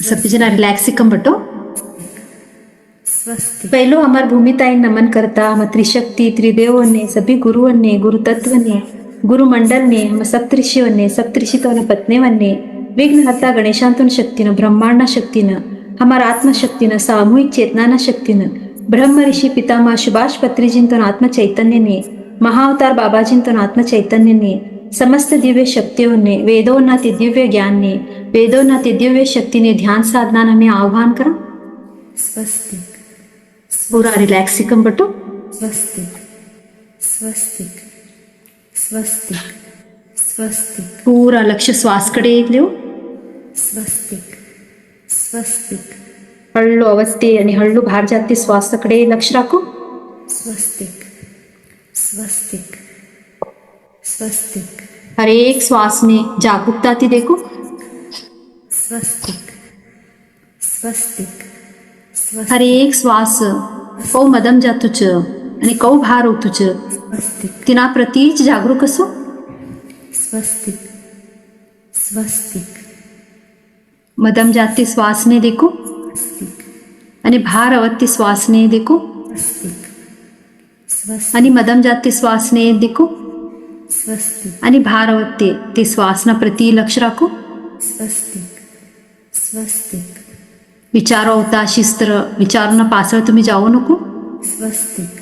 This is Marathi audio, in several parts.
सभी जना रिलैक्स कंबटो स्वस्ति। पहलो हमार भूमि ताई नमन करता हम त्रिशक्ति त्रिदेव ने सभी गुरुओं ने गुरु तत्व ने गुरु मंडल ने हम सप्तऋषियों ने सप्तऋषितों पत्नी वन्ने विघ्नहर्ता गणेशांतोन शक्तीनं ब्रह्मांड शक्तीनं हमार आत्मशक्तीनं सामूहिक चेतना शक्तीनं ब्रह्म ऋषि पितामह सुभाष पत्रीजींतोन आत्म चैतन्य ने महाअवतार बाबाजींतोन आत्म चैतन्य ने समस्त दिव्य शक्तियों ने वेदों ना ते दिव्य ज्ञान ने वेदों ना ते दिव्य शक्ति ने ध्यान साधना हमें आह्वान करा स्वस्तिक। पूरा रिलैक्स कंबटो स्वस्तिक स्वस्तिक स्वस्तिक स्वस्तिक पूरा लक्ष श्वास कडे लो स्वस्तिक स्वस्तिक हळू अवस्थे आणि हळू बाहेर जाते श्वासाकडे लक्ष राखो स्वस्तिक स्वस्तिक स्वस्तिक हर एक श्वास में जागरूकता थी देखो स्वस्तिक स्वस्तिक हर एक श्वास कौ मदम जातुच आणि कौ भार होतुच स्वस्तिक तिना प्रतीच जागरूक असो स्वस्तिक स्वस्तिक मदम जाते श्वास ने देखो आणि भार अवत्य श्वास ने देखो स्वस्तिक स्वस्तिक आणि मदम जाते श्वास ने देखो स्वस्तिक आणि भार अवत्य ते श्वासना प्रती लक्ष राखो स्वस्तिक स्वस्तिक विचारो होता शिस्त्र विचारणं पासळ तुम्ही जाऊ नको स्वस्तिक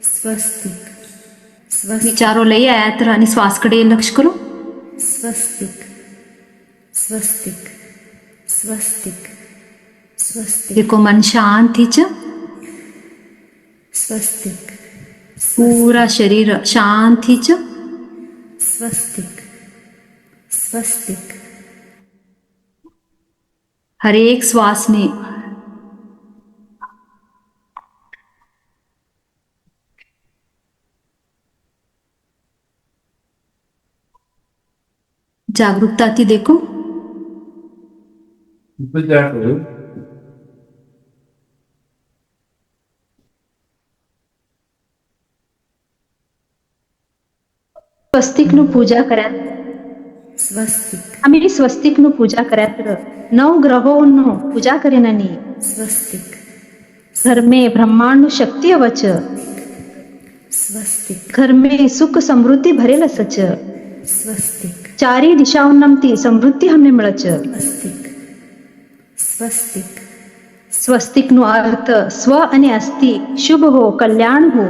स्वस्तिक स्वस्तिक विचारो लई आया तर आणि श्वासकडे लक्ष करो स्वस्तिक स्वस्तिक स्वस्तिक स्वस्तिक देखो मन शांत हिच स्वस्तिक पूरा शरीर शांत हिच स्वस्तिक स्वस्तिक हर एक श्वास ने जागरूकता थी देखो स्वस्तिकનું પૂજા કર્યા स्वस्तिक આમે સ્વસ્તિકનું પૂજા કર્યા तर નવ ગ્રહોનું પૂજા કરીને स्वस्तिक घर में ब्रह्मांड शक्ति अवच स्वस्तिक घर में सुख समृद्धि भरेल असच स्वस्तिक चारी दिशाओं समृद्धि हमने मिळच स्वस्तिक स्वस्तिक स्वस्तिक નો अर्थ स्व અને અસ્તિ શુભ હો કલ્યાણ હો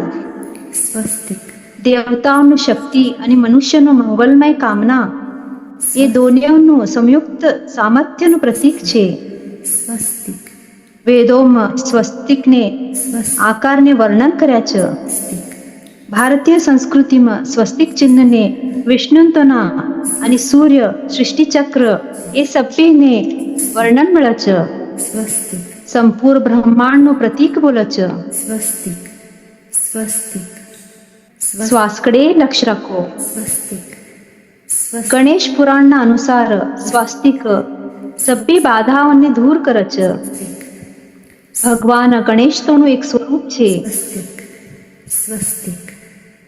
स्वस्तिक દેવતાઓની શક્તિ અને મનુષ્યનો મંગલમય કામના એ દોનેનું સંયુક્ત સામર્થ્યનું પ્રતીક છે स्वस्तिक વેદોમાં સ્વસ્તિકને આકારને વર્ણન કર્યા છે ભારતીય સંસ્કૃતિમાં સ્વસ્તિક ચિહ્નને વિષ્ણુંતના અને સૂર્ય સૃષ્ટિચક્ર એ સભ્યને વર્ણન મળે છે स्वस्तिक સંપૂર્ણ બ્રહ્માંડનું પ્રતીક બોલે છે स्वस्तिक स्वस्तिक શ્વાસકડે લક્ષ્ય રાખો स्वस्तिक स्वस्तिक ગણેશ પુરાણના અનુસાર સ્વાસ્તિક સભ્ય બાધાઓને દૂર કરે છે ભગવાન ગણેશ તોનું એક સ્વરૂપ છે स्वस्तिक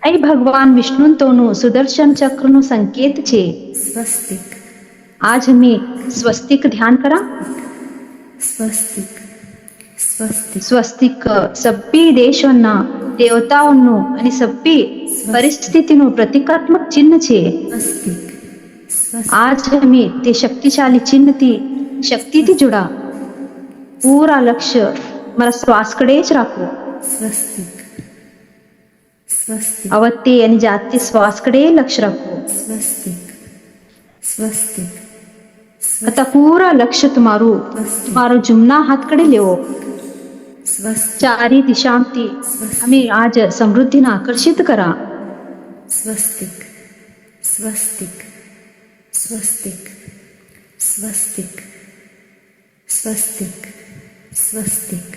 અહીં ભગવાન વિષ્ણુ તોનું સુદર્શન ચક્રનું સંકેત છે स्वस्तिक આજ અમે સ્વસ્તિક ધ્યાન કરા स्वस्तिक स्वस्तिक સ્વસ્તિક સભ્ય દેશોના દેવતાઓનું અને સભ્ય પરિસ્થિતિનું પ્રતિકાત્મક ચિહ્ન છે स्वस्तिक आज અમે તે શક્તિશાળી ચિહ્નથી શક્તિથી જોડા પૂરા લક્ષ્ય મારા શ્વાસકડે જ રાખો स्वस्तिक स्वस्तिक અવત્ય અને જાતે શ્વાસકડે લક્ષ્ય રાખો स्वस्तिक स्वस्तिक आता પૂરા લક્ષ્ય તમારો જમણા હાથ કડે લેવો स्वस्तिक ચારી દિશામાંથી અમે આજ સમૃદ્ધિને આકર્ષિત કરા स्वस्तिक स्वस्तिक स्वस्तिक स्वस्तिक स्वस्तिक स्वस्तिक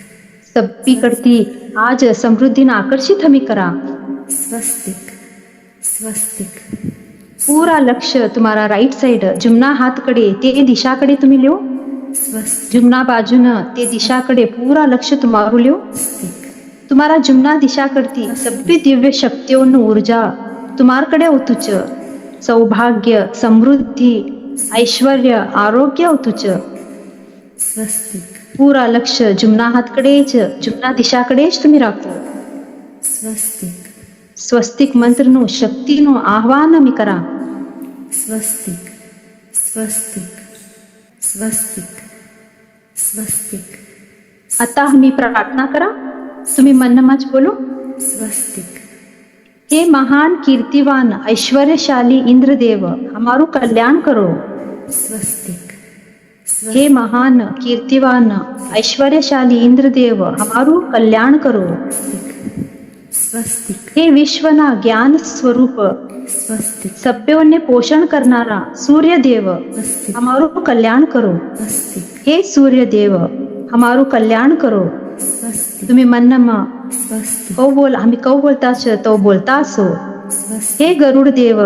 સભ્ય કરતી આજ સમૃદ્ધિને આકર્ષિત અમે કરા स्वस्तिक स्वस्तिक પૂરા લક્ષ્ય તમારા રાઈટ સાઈડ જમણા હાથ કડે તે દિશાકડે તમે લ્યો स्वस्तिक જમણા બાજુના તે દિશાકડે પૂરા લક્ષ્ય તમારું લ્યો તમારા જમણા દિશા કરતી સભ્ય દિવ્ય શક્તિઓનું ઉર્જા તમાર કડે આવતું છે સૌભાગ્ય સમૃદ્ધિ ऐश्वर्य आरोग्य होतुच स्वस्तिक પૂરા લક્ષ જમણા હાથકડે જ જમણા દિશાકડે જ તમે રાખો. स्वस्तिक સ્વસ્તિક મંત્રનું શક્તિનું આહ્વાન અમે કરા. स्वस्तिक स्वस्तिक स्वस्तिक स्वस्तिक आता आम्ही प्रार्थना करा. तुम्ही मनात बोलो. स्वस्तिक हे महान कीर्तिवान ऐश्वर्यशाली इंद्रदेव हमारू कल्याण करो. स्वस्तिक हे महान कीर्तिवान ऐश्वर्यशाली इंद्रदेव हमारू कल्याण करो. स्वस्तिक हे विश्वना ज्ञान स्वरूप स्वस्तिक सभ्योने पोषण करणारा सूर्यदेव स्वस्तिक हमारू कल्याण करो. स्वस्तिक हे सूर्यदेव हमारू कल्याण करो. स्वस्तिक तुम्ही मनमा स्वस्तिक कौ बोल आम्ही कौ बोलता छ तो बोलता असो. स्वस्तिक हे गरुड़ देव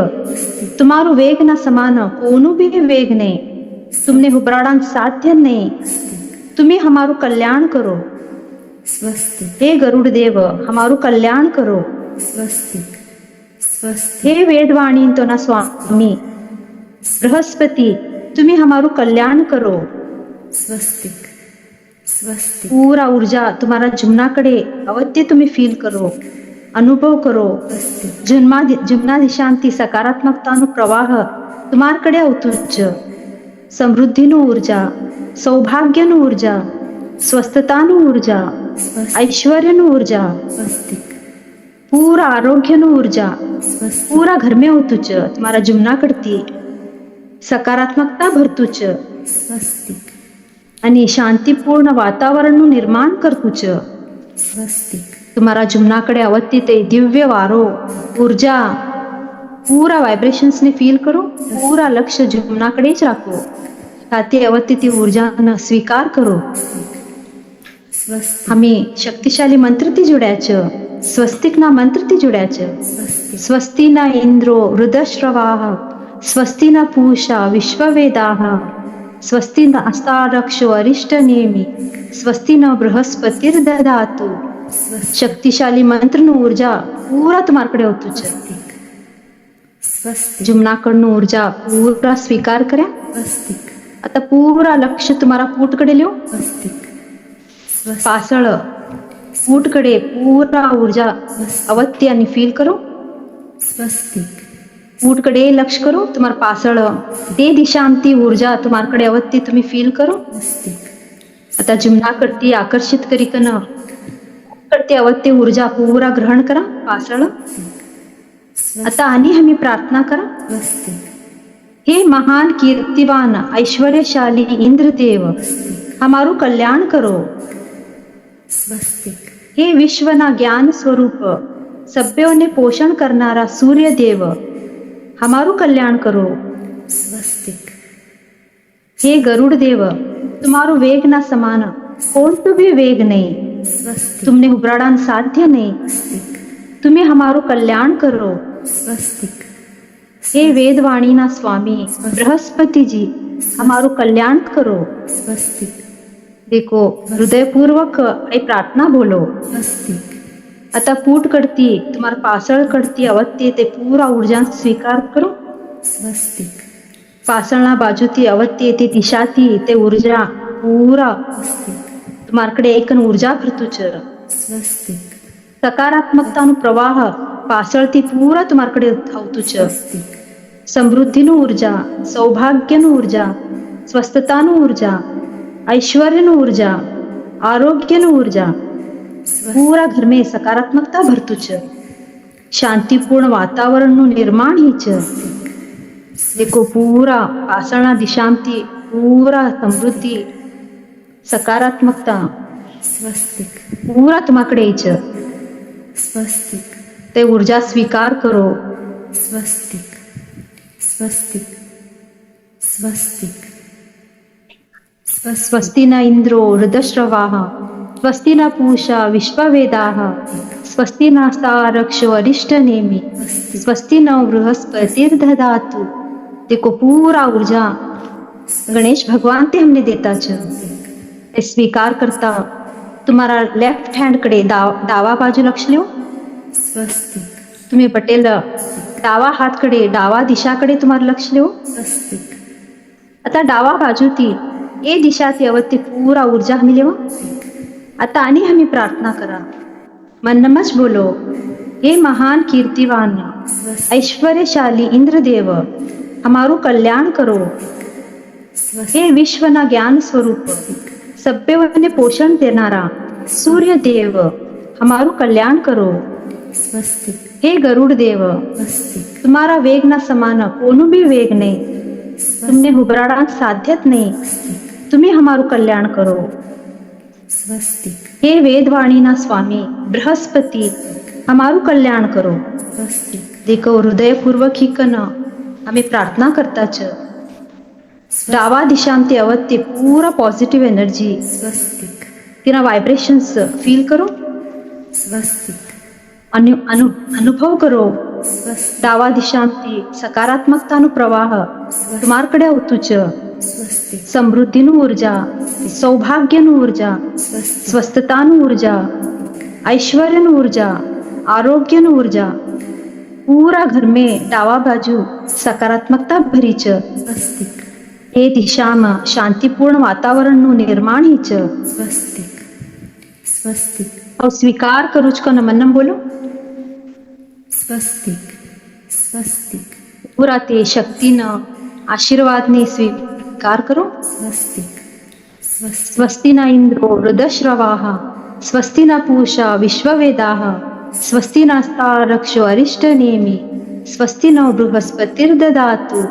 तुम्हारू वेग ना समान कोणू भी वेग नहीं. तुमने हुबराडान साध्य नहीं. तुम्ही हमारू कल्याण करो. स्वस्तिक हे गरुड़ देव हमारू कल्याण करो. स्वस्तिक स्वस्तिक हे वेदवाणी तो ना स्वामी बृहस्पति तुम्ही हमारू कल्याण करो. स्वस्तिक स्वस्तिक पूरा ऊर्जा तुम्हारा जुम्नाकडे अवत्य तुम्ही फील करो, अनुभव करो. जुम्ना दिशांती सकारात्मकताનો પ્રવાહ તમારકડે આવતું જ. સમૃદ્ધિનું ઊર્જા, સૌભાગ્યનું ઊર્જા, સ્વસ્થતાનું ઊર્જા, ऐश्वर्यનું ઊર્જા, स्वस्तिक પૂરા આરોગ્યનું ઊર્જા स्वस्तिक પૂરા ઘરમાં આવતું જ. તમારા जुम्नाकडती સકારાત્મકતા ભરતું જ स्वस्तिक आणि शांतीपूर्ण वातावरणનું निर्माण કરતું જ. स्वस्तिक तुम्हारा जुम्नाकडे अवती ते दिव्य वारो ऊर्जा पूरा वायब्रेशन्स ने फील करो. पूरा लक्ष जुम्नाकडे ज રાખો. સાથે अवती ती ऊर्जाનો स्वीकार કરો. स्वस्तिक आम्ही शक्तिशाली મંત્રથી જોડ્યા છે. સ્વસ્તિકના મંત્રથી જોડ્યા છે. स्वस्तिक સ્વસ્તિના ઇન્દ્રો વૃદશ્રવાહ સ્વસ્તિના પૂષા વિશ્વવેદાહ સ્વસ્તિના અસ્તારક્ષો અરિષ્ટનેમિ સ્વસ્તિના બૃહસ્પતિર્દધાતુ. શક્તિશાલી મંત્રનું ઊર્જા પૂરા તમારકડે આવતું છે. स्वस्तिक जुम्नाकडनं ऊर्जा पूरा स्वीकार કર્યા. स्वस्तिक आता पूरा लक्ष तुम्हारा पूटकडे લ્યો. स्वस्तिक પાછળ પૂટकडे પૂરા ऊर्जा અવત્ય અને ફીલ કરો. स्वस्तिक પૂટकडे लक्ष करो. तुम्हारा પાછળ તે દિશાંતી ऊर्जा તમારકડે અવત્ય तुम्ही फील करो. स्वस्तिक आता जुम्नाकडती आकर्षित करीकन करते अवत्य ऊर्जा पूरा ग्रहण करा. पाछळ आता आणि आम्ही प्रार्थना करा. स्वस्तिक हे महान कीर्तिवान ऐश्वर्यशाली इंद्रदेव हमारू कल्याण करो. स्वस्तिक हे विश्वना ज्ञान स्वरूप सभ्योने पोषण करणारा सूर्यदेव हमारू कल्याण करो. स्वस्तिक हे गरुड़ देव तुम्हारू वेग ना समान कोणतं भी वेग नहीं. स्वस्तिक तुमने उबराडान साध्य नहीं. तुम्ही हमारू कल्याण करो. स्वस्तिक हे वेदवाणी ना स्वामी बृहस्पति जी हमारू कल्याण करो. स्वस्तिक देखो हृदयपूर्वक ये प्रार्थना बोलो. स्वस्तिक आता पूट करती तुम्हारा पासळ करती अवत्य ते पूरा ऊर्जा स्वीकार करो. स्वस्तिक पासळना बाजूती अवत्य ते दिशाती ते ऊर्जा पूरा तुम्हारकडे एकन ऊर्जा भरतू छ. स्वस्तिक सकारात्मकताનો પ્રવાહ પાછળથી પૂરા તમારકડે આવતું છે. स्वस्तिक સમૃદ્ધિનું ઊર્જા, સૌભાગ્યનું ઊર્જા, સ્વસ્થતાનું ઊર્જા, ऐश्वर्यનું ઊર્જા, આરોગ્યનું ઊર્જા પૂરા ઘરમાં સકારાત્મકતા ભરતું છે. શાંતિપૂર્ણ વાતાવરણનું निर्माण ही છે. देखो पूरा પાછળના દિશામાંથી પૂરા સમૃદ્ધિ સકારાત્મકતા स्वस्तिक પૂરા તમાકડે છે. स्वस्तिक તે ઊર્જા સ્વીકાર કરો. स्वस्तिक स्वस्तिक स्वस्तिक स्वस्तिना इंद्रो हृदश्रवाः स्वस्तिना पूषा विश्ववेदाः स्वस्तिना सारक्षो अरिष्टनेमि स्वस्तिना बृहस्पतिर्दधातु. देखो पूरा ऊर्जा गणेश भगवान ते हमने देता छ. ते स्वीकार करता तुम्हारा लेफ्ट हँड कडे डावा बाजू लक्ष ल्यो. स्वस्तिक तुम्ही पटेल डावा हातकडे डावा दिशाकडे तुम्हाला लक्ष ल्यो. स्वस्तिक आता डावा बाजूती ये दिशा ते अवती पूरा ऊर्जा हमें लेवा आता आणि हमें प्रार्थना करा मन नमच बोलो हे महान कीर्तिवान ऐश्वर्यशाली इंद्रदेव हमारू कल्याण करो हे विश्वना ज्ञान स्वरूप सभ्यवने पोषण देनारा सूर्य देव हमारू कल्याण करो स्वस्तिक हे गरुड़ देव स्वस्तिक तुम्हारा वेग ना समान कोनो भी वेग नहीं तुमने हुबराड़ा साध्यत नहीं तुम्हें हमारू कल्याण करो स्वस्तिक हे वेदवाणी ना स्वामी बृहस्पति हमारू कल्याण करो स्वस्तिक देखो हृदयपूर्वक ही कन हमें प्रार्थना करता च डावा दिशांते अवत्य पूरा पॉझिटिव एनर्जी स्वस्तिक तिना वायब्रेशन्स फील करो स्वस्तिक अनुभव करो स्वस्तिक डावा दिशांती सकारात्मकतानु प्रवाह तुम्हारकडे आवतुच स्वस्तिक समृद्धीनु ऊर्जा सौभाग्यनु ऊर्जा स्वस्तिक स्वस्थतानु ऊर्जा ऐश्वर्यनु ऊर्जा आरोग्यनु ऊर्जा पूरा घर में डावा बाजू सकारात्मकता भरीच स्वस्तिक हे दिशाમાં शांतिपूर्ण वातावरण નું निर्माण ही च स्वस्तिक स्वस्तिक और स्वीकार करूँ को नमन बोलो स्वस्तिक स्वस्तिक पूरा ते शक्ति न आशीर्वाद ने स्वीकार करो स्वस्तिक स्वस्तिक स्वस्ति न इंद्रो हृदश्रवाः स्वस्ति न पूषा विश्ववेदाः स्वस्ति नस्तारक्षो अरिष्ट नेमी स्वस्ति न बृहस्पतिर्ददातु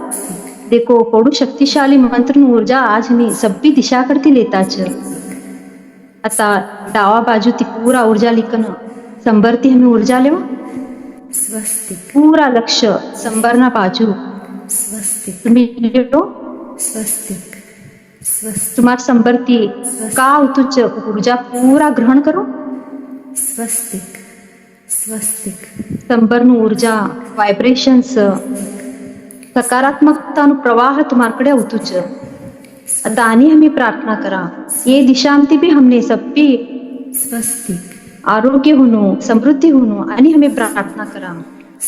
देखो कोडू शक्तिशाली मंत्र નું ऊर्जा आज मी सब्बी दिशा करती लेता छ आता डावा बाजू ती पूरा ऊर्जा लिखन संबरती हमें ऊर्जा लेवा स्वस्तिक पूरा लक्ष्य संबरना बाजू स्वस्तिक तुम्ही लो स्वस्तिक स्वस्तिक तुम्हार संबरती का उतुच ऊर्जा पूरा ग्रहण करो स्वस्तिक स्वस्तिक संबरनु ऊर्जा वायब्रेशन्स सकारात्मकतानु प्रवाह तुम्हारकडे आवतुच आता आणि हमें प्रार्थना करा ये दिशांती भी हमने सब्बी स्वस्तिक आरोग्य होनो समृद्धी होनो आणि हमें प्रार्थना करा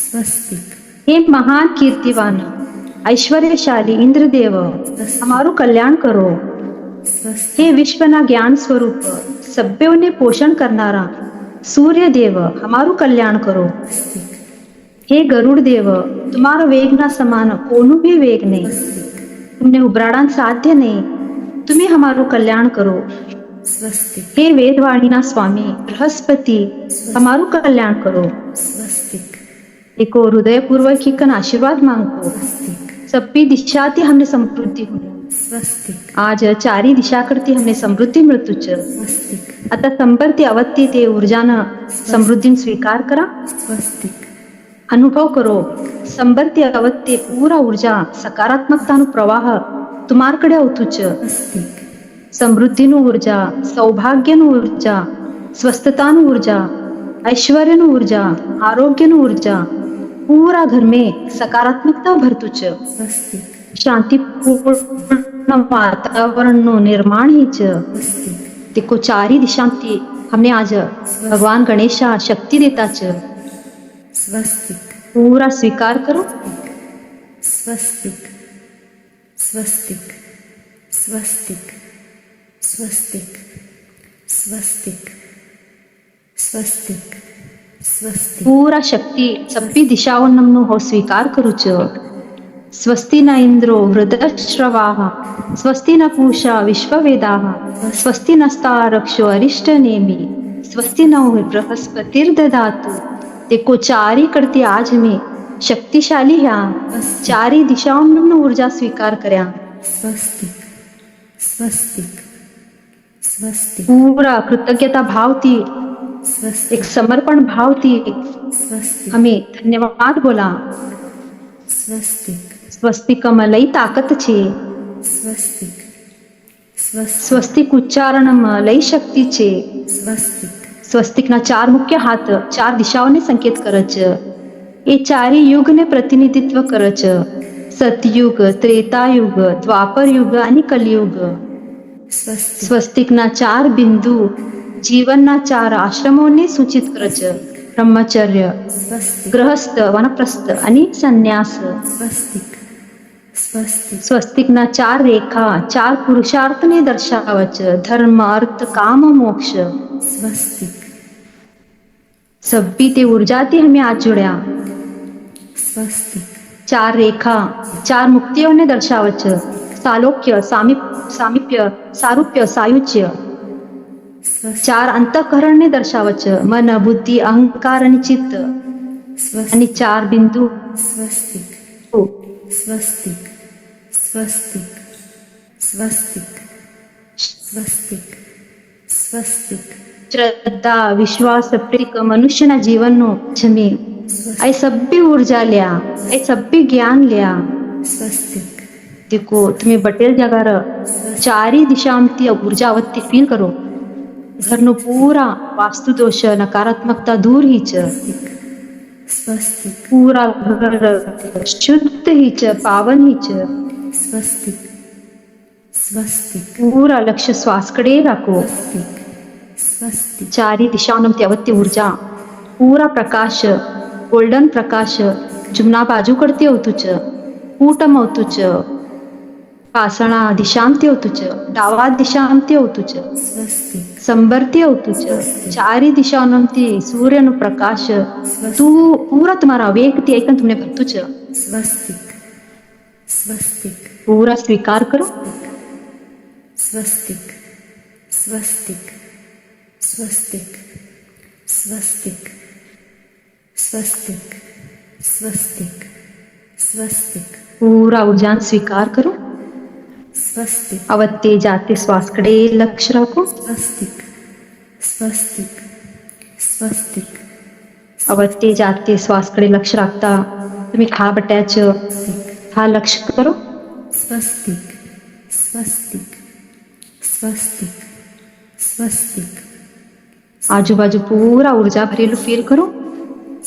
स्वस्तिक हे महान कीर्तिवान ऐश्वर्यशाली इंद्रदेव हमारू कल्याण करो स्वस्तिक हे विश्वना ज्ञान स्वरूप सभ्योने पोषण करनारा सूर्य देव हमारू कल्याण करो हे गरुड़ देव तुम्हारा वेग ना समान कोनो भी वेग नहीं तुमने उबराड़ान साध्य नहीं तुम्हें हमारू कल्याण करो स्वस्तिक हे वेदवाणी ना स्वामी बृहस्पति हमारू कल्याण करो स्वस्तिक एको हृदयपूर्वक ही कन आशीर्वाद मांगो स्वस्तिक सब्बी दिशा ती हमने समृद्धि हो स्वस्तिक आज चारी दिशा करती हमने समृद्धी मिळतुच स्वस्तिक आता संपत्ती अवत्ती ते ऊर्जानं समृद्धीन स्वीकार करा स्वस्तिक अनुभव करो संबरती अवत्ते पूरा ऊर्जा सकारात्मकतानु प्रवाह तुम्हारकडे आवतुच स्वस्तिक समृद्धीनु ऊर्जा सौभाग्यनु ऊर्जा स्वस्थतानु ऊर्जा ऐश्वर्यनु ऊर्जा आरोग्यनु ऊर्जा पूरा घर में सकारात्मकता भरतुच स्वस्तिक शांतिपूर्ण वातावरण नु निर्माण ही च स्वस्तिक देखो चारी दिशांती हमने आज भगवान गणेशा शक्ति देता च स्वस्तिक पूरा स्वीकार करो स्वस्तिक स्वस्तिक स्वस्तिक स्वस्तिक स्वस्तिक स्वस्तिक स्वस्तिक पूरा शक्ति सब्बी दिशाओं नमनु हो स्वीकार करूच स्वस्ति न इंद्रो हृदश्रवाः स्वस्ति न पूषा विश्ववेदाः स्वस्ति नस्तारक्षो अरिष्ट नेमी स्वस्ति न बृहस्पतिर्ददातु देखो चारी करती आज में शक्तिशाली ह्या चारी दिशाओं नमनु ऊर्जा स्वीकार कर्या स्वस्तिक स्वस्तिक स्वस्तिक पूरा कृतज्ञता भाव ती स्वस्तिक एक समर्पण भाव ती स्वस्तिक हमें धन्यवाद बोला स्वस्तिक स्वस्तिकम लई ताकत छे स्वस्तिक स्वस्तिक स्वस्तिक उच्चारणम लई शक्ती छे स्वस्तिक स्वस्तिकना चार मुख्य हाथ चार दिशाओने संकेत करच ये चारी युग ने प्रतिनिधित्व करच सतयुग त्रेतायुग द्वापर युग आणि कलियुग स्वस्तिक स्वस्तिकना चार बिंदू जीवनना चार आश्रमोने सूचित करच ब्रह्मचर्य स्वस्तिक गृहस्थ वनप्रस्थ आणि संन्यास स्वस्तिक સ્વસ્તિક સ્વસ્તિકના 4 રેખા 4 પુરુષાર્થને દર્શાવે છે. ધર્મ, અર્થ, કામ, મોક્ષ. સ્વસ્તિક સભી તે ઉર્જાથી અમે આ જોડ્યા. સ્વસ્તિક 4 રેખા 4 મુક્તિઓને દર્શાવે છે. સાલોક્ય, સામીપ્ય, સારૂપ્ય, સાયુજ્ય. સ્વસ્તિક 4 અંતઃકરણને દર્શાવે છે. મન, બુદ્ધિ, અહંકાર અને ચિત્ત. અને 4 બિંદુ. સ્વસ્તિક સ્વસ્તિક સ્વસ્તિક સ્વસ્તિક સ્વસ્તિક સ્વસ્તિક શ્રદ્ધા, વિશ્વાસ, પ્રેમ મનુષ્યના જીવનનો જમી. આ સભ્ય ઉર્જા લ્યા, આ સભ્ય જ્ઞાન લ્યા. સ્વસ્તિક देखो तुम्हें बटेल जगार 4 दिशांती ऊर्जा आवत्ती फील करो. घरનું પૂરા વાસ્તુ દોષ નકારાત્મકતા દૂર ही છે. સ્વસ્તિક પૂરા ઘર શુદ્ધ ही છે, પાવન ही છે. સ્વસ્તિક સ્વસ્તિક પૂરા લક્ષ્ય શ્વાસ કડે રાખો. સ્વસ્તિક સ્વસ્તિક 4 દિશાઓની આવતી ઊર્જા પૂરા પ્રકાશ ગોલ્ડન પ્રકાશ જમણા બાજુ કરતી આવતું છે, ಊಟમ આવતું છે, પાસણા દિશાંતી આવતું છે, ડાવા દિશાંતી આવતું છે, સ્વસ્તિક સંબરતી આવતું છે. 4 દિશાઓથી સૂર્યનો પ્રકાશ તું પૂરા તમારા વેગથી એકદમ તમને ભરતું છે. સ્વસ્તિક સ્વસ્તિક પૂરા સ્વીકાર કરો. સ્વસ્તિક સ્વસ્તિક સ્વસ્તિક સ્વસ્તિક સ્વસ્તિક સ્વસ્તિક સ્વસ્તિક પૂરા ઉર્જાન સ્વીકાર કરો. સ્વસ્તિક આવતે જાતે શ્વાસ કડે લક્ષ્ય રાખો. સ્વસ્તિક સ્વસ્તિક સ્વસ્તિક આવતે જાતે શ્વાસ કડે લક્ષ્ય રાખતા તમે ખા બટ્યા છો. હા લક્ષ્ય કરો. સ્વસ્તિક સ્વસ્તિક સ્વસ્તિક સ્વસ્તિક આજુબાજુ પૂરા ઉર્જા ભરેલું ફીલ કરો.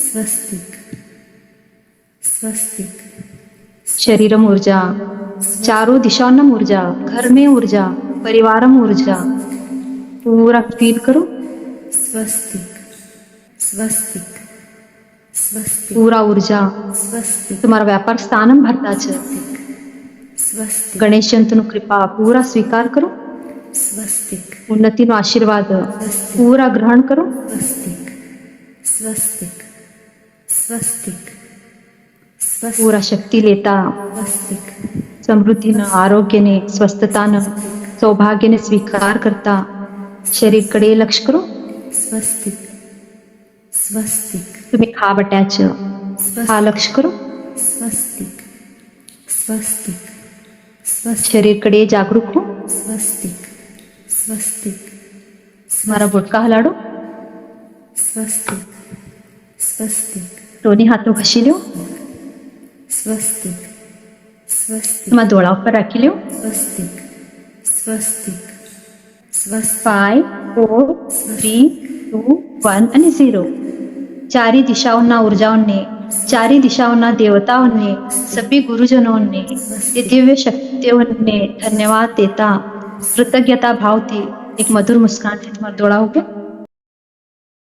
સ્વસ્તિક સ્વસ્તિક શરીરમ ઊર્જા, 4 દિશાઓમાં ઊર્જા, ઘર में ऊर्जा, परिवार में ऊर्जा. पूरा फील करो. સ્વસ્તિક સ્વસ્તિક સ્વસ્તિક पूरा ऊर्जा સ્વસ્તિક तुम्हारा व्यापार स्थान में भरता છે. સ્વસ્તિક ગણેશ જયંતીનું કૃપા પૂરા સ્વીકાર કરો. સ્વસ્તિક ઉન્નતિનો આશીર્વાદ પૂરા ગ્રહણ કરો. સ્વસ્તિક સ્વસ્તિક સ્વસ્તિક પૂરા શક્તિ લેતા સ્વસ્તિક સમૃદ્ધિના, આરોગ્યને, સ્વસ્થતાના, સૌભાગ્યને સ્વીકાર કરતા શરીર કડે લક્ષ્ય કરો. સ્વસ્તિક સ્વસ્તિક તમે ખા બટ્યા છો. હા લક્ષ્ય કરો. સ્વસ્તિક સ્વસ્તિક સ્વસ્તિક શરીર કડે જાગૃત હો. સ્વસ્તિક સ્વસ્તિક મારા બોટકા હલાડો. સ્વસ્તિક સ્વસ્તિક दोनों हाथों घसी लो. સ્વસ્તિક સ્વસ્તિક તમારા ડોળા ઉપર રાખી લો. સ્વસ્તિક સ્વસ્તિક સ્વસ્તિક 5 4 3 2 1 અને 0. 4 દિશાઓના ઉર્જાઓને, 4 દિશાઓના દેવતાઓને, સભી ગુરુજનોને, તે દિવ્ય શક્તિઓને ધન્યવાદ દેતા કૃતજ્ઞતા ભાવથી એક મધુર મુસ્કાનથી તમારા ડોળા ઉપર